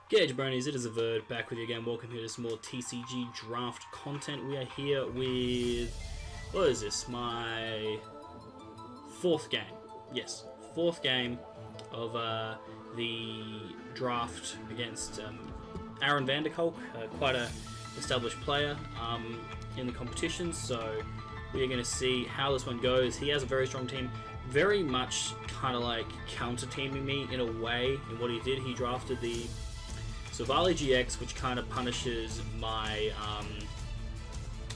G'day jabronis, it is Averd, back with you again. Welcome here to some more TCG draft content. We are here with, what is this, my fourth game. Yes, fourth game of the draft against Aaron Vanderkolk, quite a established player in the competition, so we are going to see how this one goes. He has a very strong team, very much kind of like counter-teaming me in a way in what he did. He drafted the Silvally GX, which kind of punishes my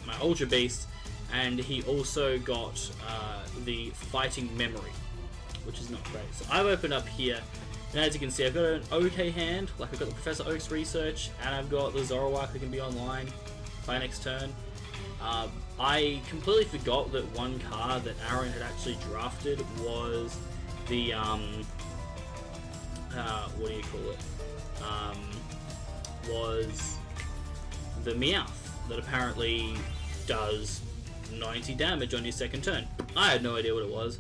my Ultra Beast, and he also got the Fighting Memory, which is not great. So I've opened up here, and as you can see, I've got an okay hand. Like, I've got the Professor Oak's Research, and I've got the Zoroark that can be online by next turn. I completely forgot that one card that Aaron had actually drafted was the what do you call it? Was the Meowth that apparently does 90 damage on your second turn. I had no idea what it was.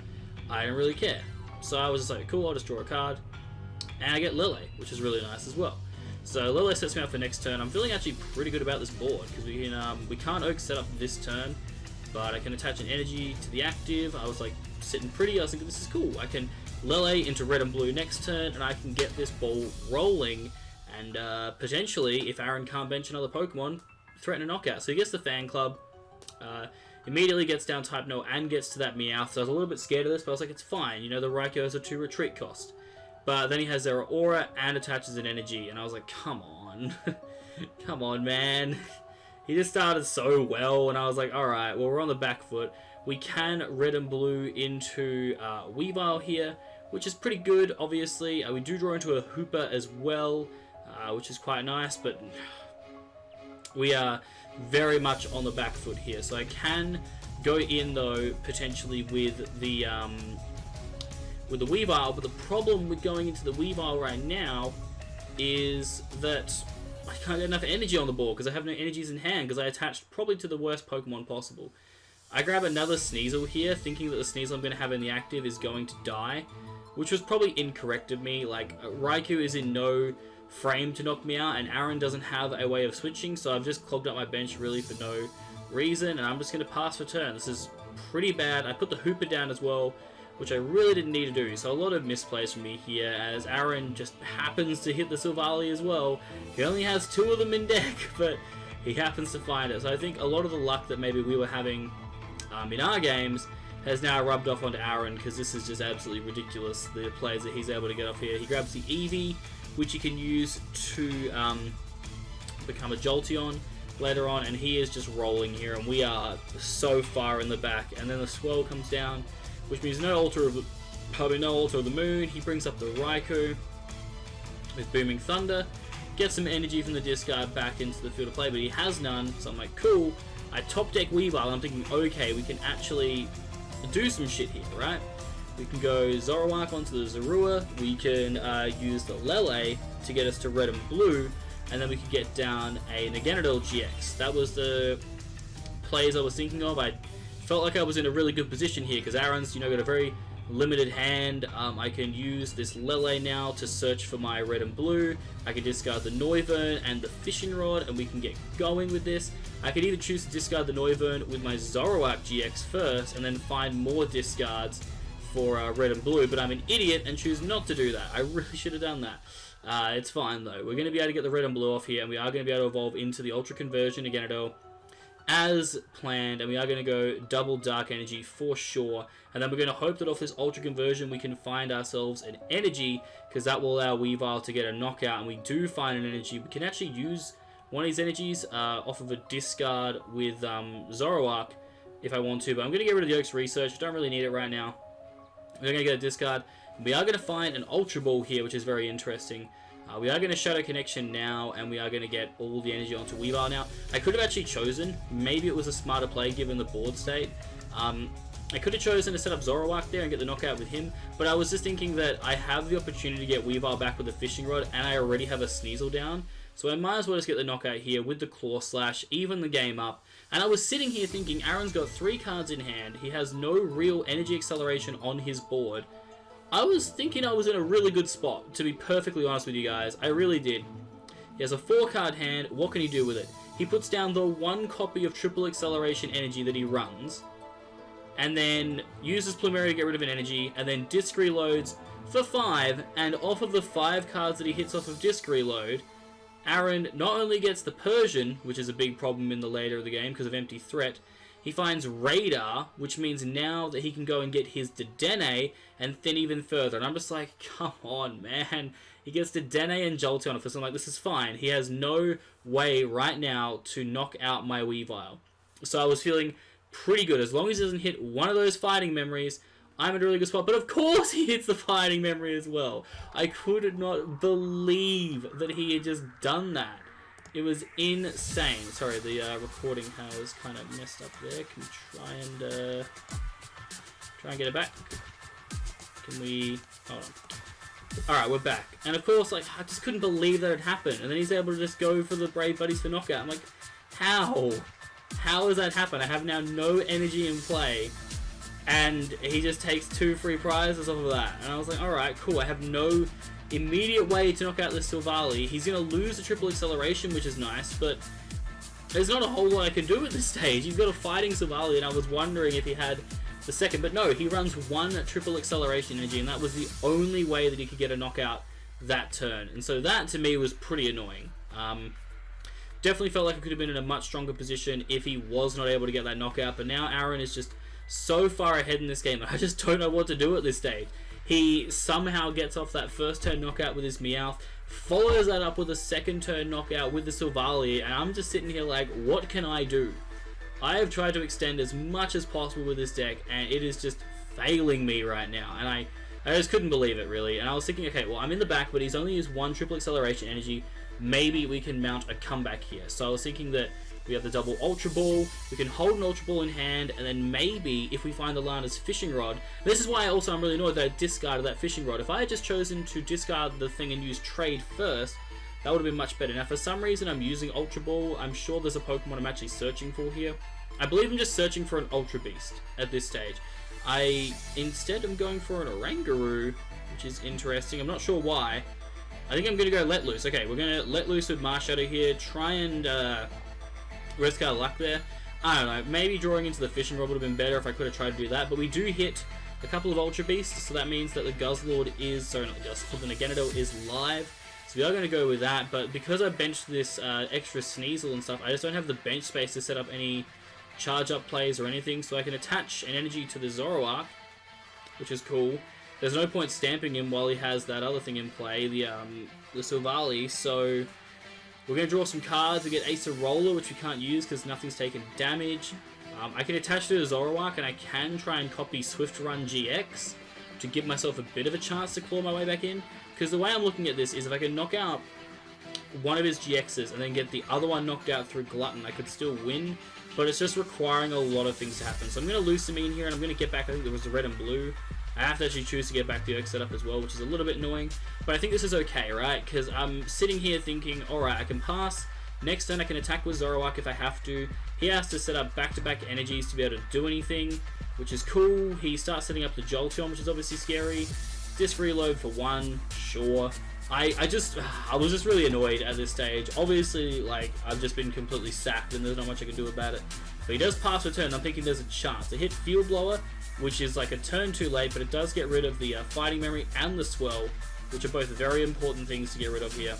I didn't really care. So I was just like, cool, I'll just draw a card. And I get Lele, which is really nice as well. So Lele sets me up for next turn. I'm feeling actually pretty good about this board, because we can't Oak set up this turn, but I can attach an energy to the active. I was like sitting pretty, I was thinking this is cool. I can Lele into red and blue next turn, and I can get this ball rolling. And potentially, if Aaron can't bench another Pokemon, threaten a knockout. So he gets the Fan Club, immediately gets down Type No and gets to that Meowth. So I was a little bit scared of this, but I was like, it's fine. You know, the Raikou has a 2 retreat cost. But then he has Zeraora and attaches an energy, and I was like, come on. Come on, man. He just started so well, and I was like, alright, well, we're on the back foot. We can red and blue into Weavile here, which is pretty good, obviously. We do draw into a Hooper as well, which is quite nice, but we are very much on the back foot here. So I can go in, though, potentially with the Weavile, but the problem with going into the Weavile right now is that I can't get enough energy on the board because I have no energies in hand, because I attached probably to the worst Pokemon possible. I grab another Sneasel here, thinking that the Sneasel I'm going to have in the active is going to die, which was probably incorrect of me. Like, Raikou is in no frame to knock me out, and Aaron doesn't have a way of switching, so I've just clogged up my bench really for no reason, and I'm just going to pass for turn. This is pretty bad. I put the Hooper down as well, which I really didn't need to do, so a lot of misplays from me here, as Aaron just happens to hit the Silvally as well. He only has 2 of them in deck, but he happens to find it. So I think a lot of the luck that maybe we were having in our games has now rubbed off onto Aaron, because this is just absolutely ridiculous, the plays that he's able to get off here. He grabs the Eevee, which he can use to become a Jolteon later on, and he is just rolling here, and we are so far in the back. And then the Swirl comes down, which means no Altar of the Moon. He brings up the Raikou with Booming Thunder, gets some energy from the discard back into the field of play, but he has none, so I'm like, cool. I top deck Weavile, and I'm thinking, okay, we can actually do some shit here, right? We can go Zoroark onto the Zorua, we can use the Lele to get us to red and blue, and then we could get down a Naganadel GX. That was the plays I was thinking of. I felt like I was in a really good position here, because Aaron's, got a very limited hand. I can use this Lele now to search for my red and blue. I can discard the Noivern and the Fishing Rod, and we can get going with this. I could either choose to discard the Noivern with my Zoroark GX first, and then find more discards for red and blue, but I'm an idiot and choose not to do that. I really should have done that. It's fine though. We're going to be able to get the red and blue off here, and we are going to be able to evolve into the Ultra Conversion Naganadel as planned, and we are going to go double Dark Energy for sure, and then we're going to hope that off this Ultra Conversion we can find ourselves an energy, because that will allow Weavile to get a knockout, and we do find an energy. We can actually use one of these energies off of a discard with Zoroark if I want to, but I'm going to get rid of the Oak's Research. Don't really need it right now. We're going to get a discard. We are going to find an Ultra Ball here, which is very interesting. We are going to Shadow Connection now, and we are going to get all the energy onto Weavile now. I could have actually chosen, maybe it was a smarter play given the board state. I could have chosen to set up Zoroark there and get the knockout with him, but I was just thinking that I have the opportunity to get Weavile back with the Fishing Rod, and I already have a Sneasel down, so I might as well just get the knockout here with the Claw Slash, even the game up. And I was sitting here thinking, Aaron's got 3 cards in hand, he has no real energy acceleration on his board. I was thinking I was in a really good spot, to be perfectly honest with you guys. I really did. He has a 4-card hand. What can he do with it? He puts down the 1 copy of triple acceleration energy that he runs, and then uses Plumeria to get rid of an energy, and then disc reloads for 5, and off of the 5 cards that he hits off of disc reload, Aaron not only gets the Persian, which is a big problem in the later of the game because of empty threat, he finds Radar, which means now that he can go and get his Dedenne and thin even further. And I'm just like, come on, man. He gets Dedenne and Jolteon off this. I'm like, this is fine. He has no way right now to knock out my Weavile. So I was feeling pretty good. As long as he doesn't hit one of those fighting memories, I'm in a really good spot. But of course he hits the fighting memory as well. I could not believe that he had just done that. It was insane. Sorry, the recording has kind of messed up there. Can we try and get it back? Can we... Hold on. Alright, we're back. And of course, like, I just couldn't believe that it happened. And then he's able to just go for the Brave Buddies for knockout. I'm like, how? How has that happened? I have now no energy in play, and he just takes 2 free prizes off of that. And I was like, alright, cool. I have no immediate way to knock out this Silvally. He's going to lose the triple acceleration, which is nice, but there's not a whole lot I can do at this stage. He's got a fighting Silvally, and I was wondering if he had the second, but no, he runs 1 triple acceleration energy, and that was the only way that he could get a knockout that turn. And so that, to me, was pretty annoying. Definitely felt like it could have been in a much stronger position if he was not able to get that knockout, but now Aaron is just so far ahead in this game that I just don't know what to do at this stage. He somehow gets off that first turn knockout with his Meowth, follows that up with a second turn knockout with the Silvally, and I'm just sitting here like, what can I do? I have tried to extend as much as possible with this deck, and it is just failing me right now, and I just couldn't believe it, really. And I was thinking, okay, well, I'm in the back, but he's only used 1 triple acceleration energy. Maybe we can mount a comeback here. So I was thinking that we have the double Ultra Ball, we can hold an Ultra Ball in hand, and then maybe if we find the Lana's Fishing Rod... This is why also I'm really annoyed that I discarded that Fishing Rod. If I had just chosen to discard the thing and use Trade first, that would have been much better. Now, for some reason, I'm using Ultra Ball. I'm sure there's a Pokemon I'm actually searching for here. I believe I'm just searching for an Ultra Beast at this stage. Instead, I'm going for an Oranguru, which is interesting. I'm not sure why. I think I'm going to go Let Loose. Okay, we're going to Let Loose with Marshadow here. Try and risk our luck there. I don't know. Maybe drawing into the Fishing Rod would have been better if I could have tried to do that. But we do hit a couple of Ultra Beasts, so that means that the Guzzlord is... Sorry, not the Guzzlord. The Naganadel is live. So we are going to go with that. But because I benched this extra Sneasel and stuff, I just don't have the bench space to set up any charge-up plays or anything. So I can attach an energy to the Zoroark, which is cool. There's no point stamping him while he has that other thing in play, the Silvally, so we're going to draw some cards. We get Ace of Roller, which we can't use because nothing's taken damage. I can attach to the Zoroark, and I can try and copy Swift Run GX to give myself a bit of a chance to claw my way back in, because the way I'm looking at this is if I can knock out one of his GXs and then get the other one knocked out through Glutton, I could still win, but it's just requiring a lot of things to happen. So I'm going to lose some in here, and I'm going to get back, I think there was the red and blue. I have to actually choose to get back the Oak setup as well, which is a little bit annoying. But I think this is okay, right? Because I'm sitting here thinking, alright, I can pass. Next turn I can attack with Zoroark if I have to. He has to set up back-to-back energies to be able to do anything, which is cool. He starts setting up the Jolteon, which is obviously scary. Disc reload for 1, sure. I was just really annoyed at this stage. Obviously, like, I've just been completely sacked and there's not much I can do about it. But he does pass a turn. I'm thinking there's a chance to hit Field Blower, which is like a turn too late, but it does get rid of the Fighting Memory and the Swell, which are both very important things to get rid of here.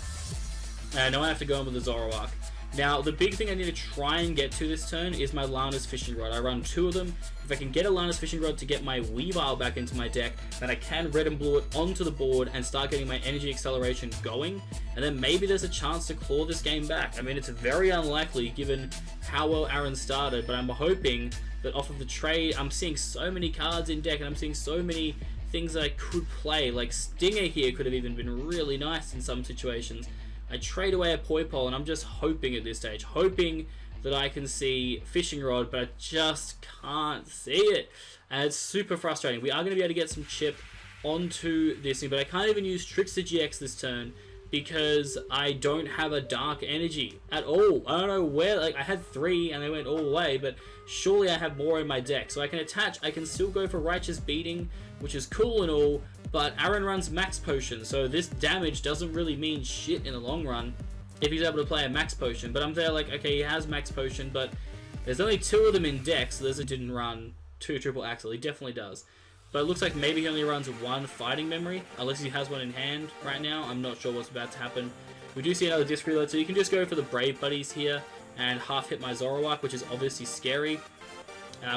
And now I have to go in with the Zoroark. Now, the big thing I need to try and get to this turn is my Lana's Fishing Rod. I run 2 of them. If I can get a Lana's Fishing Rod to get my Weavile back into my deck, then I can red and blue it onto the board and start getting my energy acceleration going, and then maybe there's a chance to claw this game back. I mean, it's very unlikely given how well Aaron started, but I'm hoping that off of the trade, I'm seeing so many cards in deck, and I'm seeing so many things that I could play. Like Stinger here could have even been really nice in some situations. I trade away a Poipole, and I'm just hoping at this stage, hoping that I can see Fishing Rod, but I just can't see it. And it's super frustrating. We are going to be able to get some chip onto this thing, but I can't even use Trickster GX this turn because I don't have a Dark Energy at all. I don't know where, like, I had 3 and they went all the way, but surely I have more in my deck. So I can attach, I can still go for Righteous Beating, which is cool and all, but Aaron runs Max Potion, so this damage doesn't really mean shit in the long run. if he's able to play a Max Potion. But I'm there like, okay, he has Max Potion, but there's only 2 of them in deck, so Lizard didn't run 2 Triple Axle. He definitely does. But it looks like maybe he only runs 1 Fighting Memory, unless he has one in hand right now. I'm not sure what's about to happen. We do see another Disc Reload, so you can just go for the Brave Buddies here and half hit my Zoroark, which is obviously scary.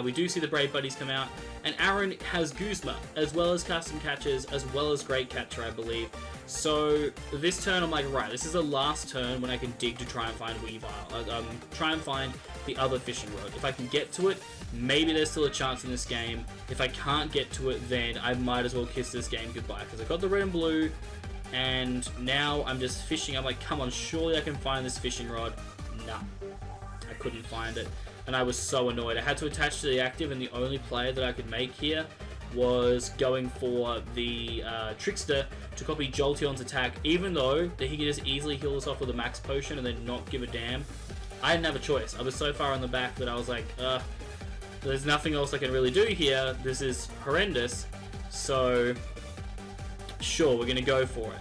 We do see the Brave Buddies come out, and Aaron has Guzma, as well as Custom Catchers, as well as Great Catcher, I believe. So this turn, I'm like, right, this is the last turn when I can dig to try and find Weavile, try and find the other Fishing Rod. If I can get to it, maybe there's still a chance in this game. If I can't get to it, then I might as well kiss this game goodbye, because I got the red and blue, and now I'm just fishing. I'm like, come on, surely I can find this Fishing Rod. Nah, I couldn't find it. And I was so annoyed. I had to attach to the active, and the only play that I could make here was going for the Trickster to copy Jolteon's attack, even though that he could just easily heal us off with a Max Potion and then not give a damn. I didn't have a choice. I was so far on the back that I was like, there's nothing else I can really do here. This is horrendous. So, sure, we're going to go for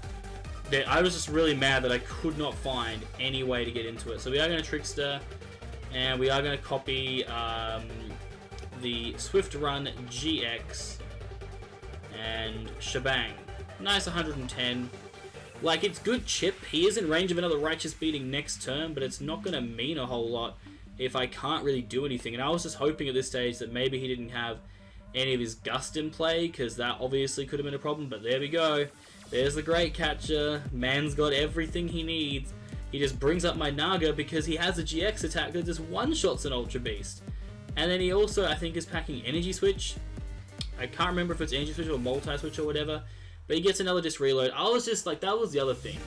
it. I was just really mad that I could not find any way to get into it. So we are going to Trickster. And we are going to copy the Swift Run GX and shebang. Nice 110. Like, it's good chip. He is in range of another Righteous Beating next turn, but it's not going to mean a whole lot if I can't really do anything. And I was just hoping at this stage that maybe he didn't have any of his Gust in play, because that obviously could have been a problem. But there we go. There's the Great Catcher. Man's got everything he needs. He just brings up my Naga because he has a GX attack that just one-shots an Ultra Beast. And then he also, I think, is packing Energy Switch. I can't remember if it's Energy Switch or Multi-Switch or whatever. But he gets another Disc Reload. I was just like, that was the other thing.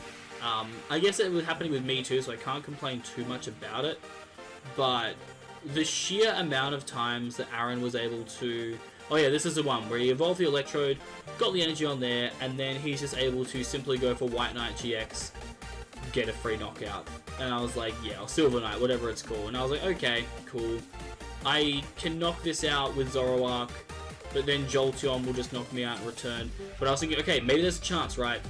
I guess it was happening with me too, so I can't complain too much about it. But the sheer amount of times that Aaron was able to... Oh yeah, this is the one where he evolved the Electrode, got the energy on there, and then he's just able to simply go for White Knight GX, get a free knockout. And I was like, yeah, or Silver Knight, whatever it's called. And I was like, okay, cool. I can knock this out with Zoroark, but then Jolteon will just knock me out in return. But I was thinking, okay, maybe there's a chance, right?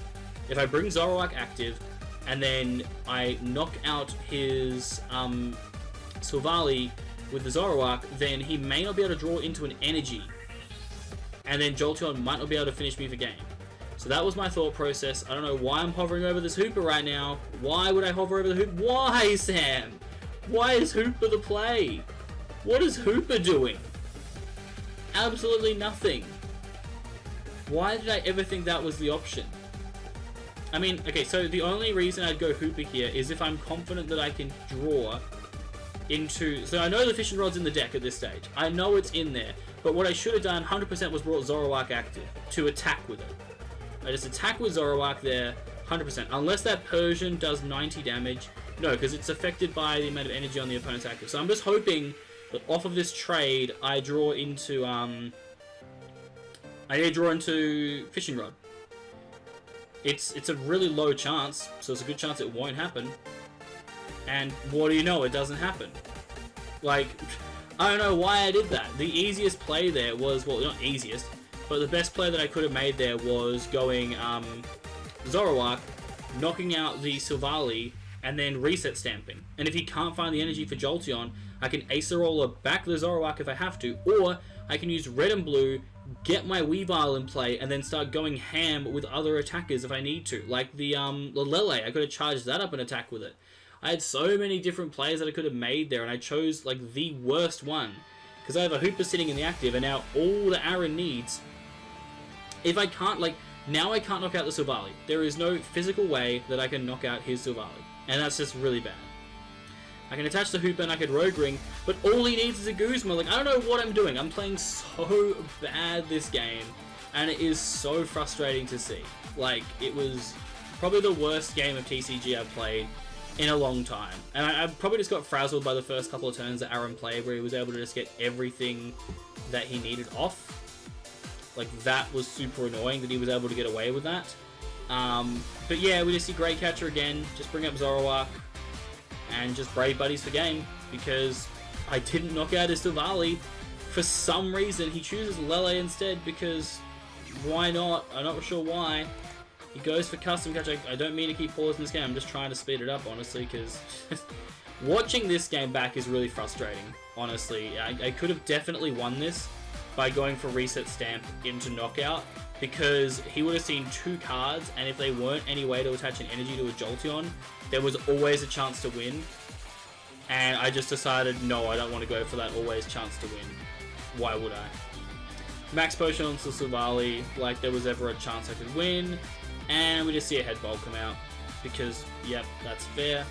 If I bring Zoroark active, and then I knock out his Silvally with the Zoroark, then he may not be able to draw into an energy. And then Jolteon might not be able to finish me for game. So that was my thought process. I don't know why I'm hovering over this Hooper right now. Why would I hover over the Hooper? Why, Sam? Why is Hooper the play? What is Hooper doing? Absolutely nothing. Why did I ever think that was the option? I mean, okay, so the only reason I'd go Hooper here is if I'm confident that I can draw into... So I know the Fishing Rod's in the deck at this stage. I know it's in there. But what I should have done 100% was brought Zoroark active to attack with it. I just attack with Zoroark there 100%. Unless that Persian does 90 damage. No, because it's affected by the amount of energy on the opponent's active. So I'm just hoping that off of this trade, I draw into... Fishing Rod. It's a really low chance, so it's a good chance it won't happen. And what do you know, it doesn't happen. Like, I don't know why I did that. The easiest play there was, well, not easiest, but the best play that I could have made there was going Zoroark, knocking out the Silvally, and then reset stamping. And if he can't find the energy for Jolteon, I can Acer Roller back the Zoroark if I have to, or I can use red and blue, get my Weavile in play, and then start going ham with other attackers if I need to. Like the Lele, I could have charged that up and attack with it. I had so many different plays that I could have made there, and I chose like the worst one. Because I have a Hooper sitting in the active, and now all that Aaron needs... If I can't, like, now I can't knock out the Silvally. There is no physical way that I can knock out his Silvally. And that's just really bad. I can attach the Hooper and I could Rogue Ring, but all he needs is a Guzma. Like, I don't know what I'm doing. I'm playing so bad this game, and it is so frustrating to see. Like, it was probably the worst game of TCG I've played in a long time. And I probably just got frazzled by the first couple of turns that Aaron played, where he was able to just get everything that he needed off. Like, that was super annoying that he was able to get away with that. But yeah, we just see Great Catcher again, just bring up Zoroark, and just Brave Buddies for game, because I didn't knock out his Silvally. For some reason, he chooses Lele instead, because why not? I'm not sure why. He goes for custom catch. I don't mean to keep pausing this game. I'm just trying to speed it up, honestly, because watching this game back is really frustrating, honestly. I could have definitely won this by going for reset stamp into knockout, because he would have seen 2 cards, and if they weren't any way to attach an energy to a Jolteon, there was always a chance to win. And I just decided, no, I don't want to go for that always chance to win. Why would I? Max Potion on Silvally, like there was ever a chance I could win. And we just see a Head Bolt come out, because, yep, that's fair.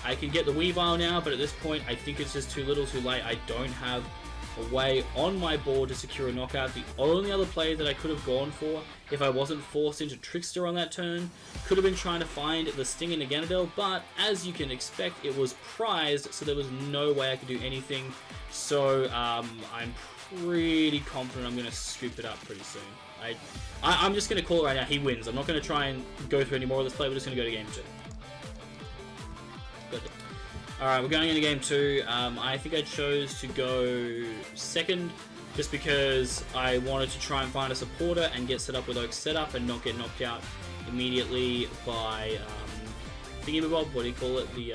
I can get the Weavile now, but at this point, I think it's just too little too late. I don't have a way on my board to secure a knockout. The only other play that I could have gone for, if I wasn't forced into Trickster on that turn, could have been trying to find the Sting in Ganondorf, but as you can expect, it was prized, so there was no way I could do anything. So I'm pretty confident I'm going to scoop it up pretty soon. I'm just going to call it right now, he wins. I'm not going to try and go through any more of this play, we're just going to go to game 2. Good. Alright, we're going into game 2. I think I chose to go second, just because I wanted to try and find a supporter and get set up with Oak's setup and not get knocked out immediately by Thingy-Bob, what do you call it? The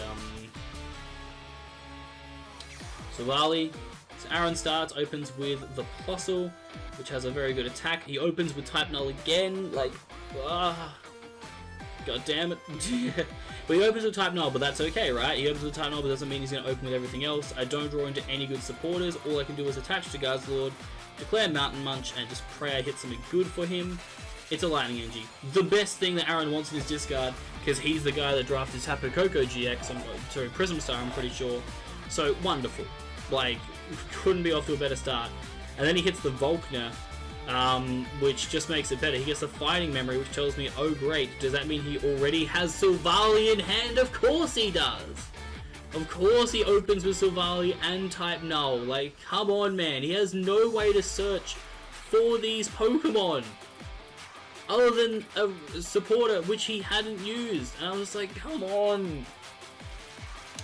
Silvally. So Aaron starts, opens with the Plusle, which has a very good attack. He opens with Type Null again, like, god damn it. But he opens with Type Null, but that's okay, right? He opens with Type Null, but doesn't mean he's going to open with everything else. I don't draw into any good supporters. All I can do is attach to Guzzlord, declare Mountain Munch, and just pray I hit something good for him. It's a Lightning Energy. The best thing that Aaron wants in his discard, because he's the guy that drafted Tapu Koko GX, sorry, Prism Star, I'm pretty sure. So, wonderful. Like, couldn't be off to a better start. And then he hits the Volkner, which just makes it better. He gets the Fighting Memory, which tells me, oh great, does that mean he already has Silvally in hand? Of course he does! Of course he opens with Silvally and Type Null. Like, come on, man. He has no way to search for these Pokemon other than a supporter, which he hadn't used. And I was just like, come on.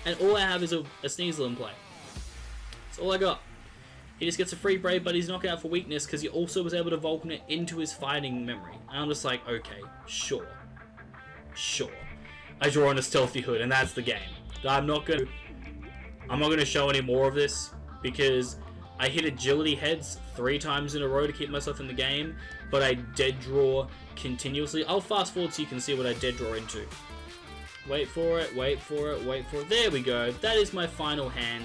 And all I have is a Sneasel in play. That's all I got. He just gets a free Brave Buddies knockout for weakness, because he also was able to Vulcan it into his Fighting Memory. And I'm just like, okay, sure. Sure. I draw on a Stealthy Hood, and that's the game. I'm not gonna show any more of this, because I hit Agility Heads 3 times in a row to keep myself in the game, but I dead draw continuously. I'll fast forward so you can see what I dead draw into. Wait for it, wait for it, wait for it. There we go. That is my final hand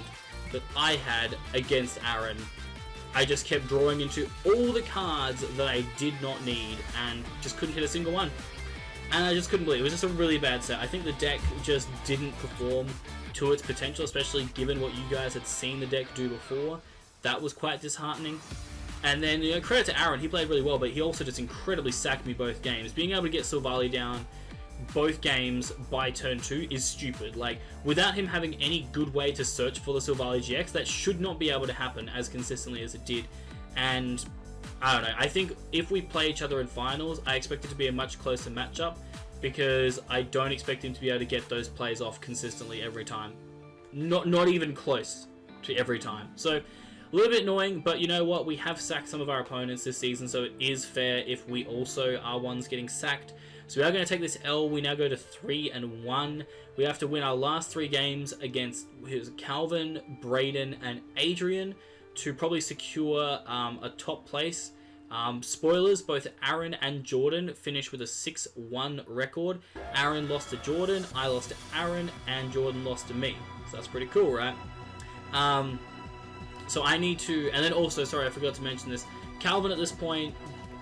that I had against Aaron. I just kept drawing into all the cards that I did not need and just couldn't hit a single one. And I just couldn't believe it. It was just a really bad set. I think the deck just didn't perform to its potential, especially given what you guys had seen the deck do before. That was quite disheartening. And then, you know, credit to Aaron, he played really well, but he also just incredibly sacked me both games. Being able to get Silvally down both games by turn 2 is stupid. Like, without him having any good way to search for the Silvally GX, that should not be able to happen as consistently as it did. And I don't know, I think if we play each other in finals, I expect it to be a much closer matchup, because I don't expect him to be able to get those plays off consistently every time. Not even close to every time. So, a little bit annoying, but you know what? We have sacked some of our opponents this season, so it is fair if we also are ones getting sacked. So we are going to take this L. We now go to 3-1. We have to win our last 3 games against Calvin, Braden, and Adrian to probably secure a top place. Spoilers, both Aaron and Jordan finished with a 6-1 record. Aaron lost to Jordan, I lost to Aaron, and Jordan lost to me. So that's pretty cool, right? So I need to... And then also, sorry, I forgot to mention this. Calvin at this point...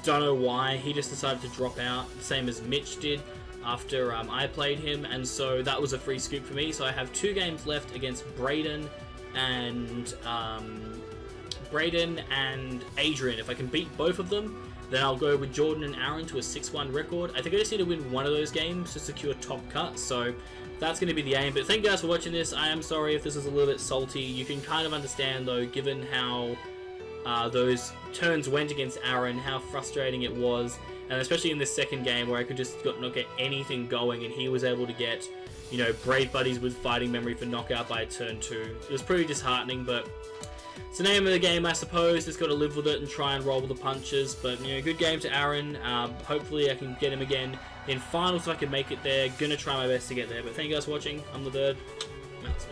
Don't know why, he just decided to drop out, the same as Mitch did after I played him, and so that was a free scoop for me. So I have 2 games left against Braden and Adrian. If I can beat both of them, then I'll go with Jordan and Aaron to a 6-1 record. I think I just need to win one of those games to secure top cut, so that's going to be the aim. But thank you guys for watching this. I am sorry if this is a little bit salty. You can kind of understand though, given how those turns went against Aaron, how frustrating it was, and especially in this second game where I could just not get anything going, and he was able to get, you know, Brave Buddies with Fighting Memory for knockout by turn 2. It was pretty disheartening, but it's the name of the game, I suppose. Just got to live with it and try and roll with the punches. But, you know, good game to Aaron. Hopefully I can get him again in finals if I can make it there. Gonna try my best to get there. But thank you guys for watching. I'm the Bird. I'm out.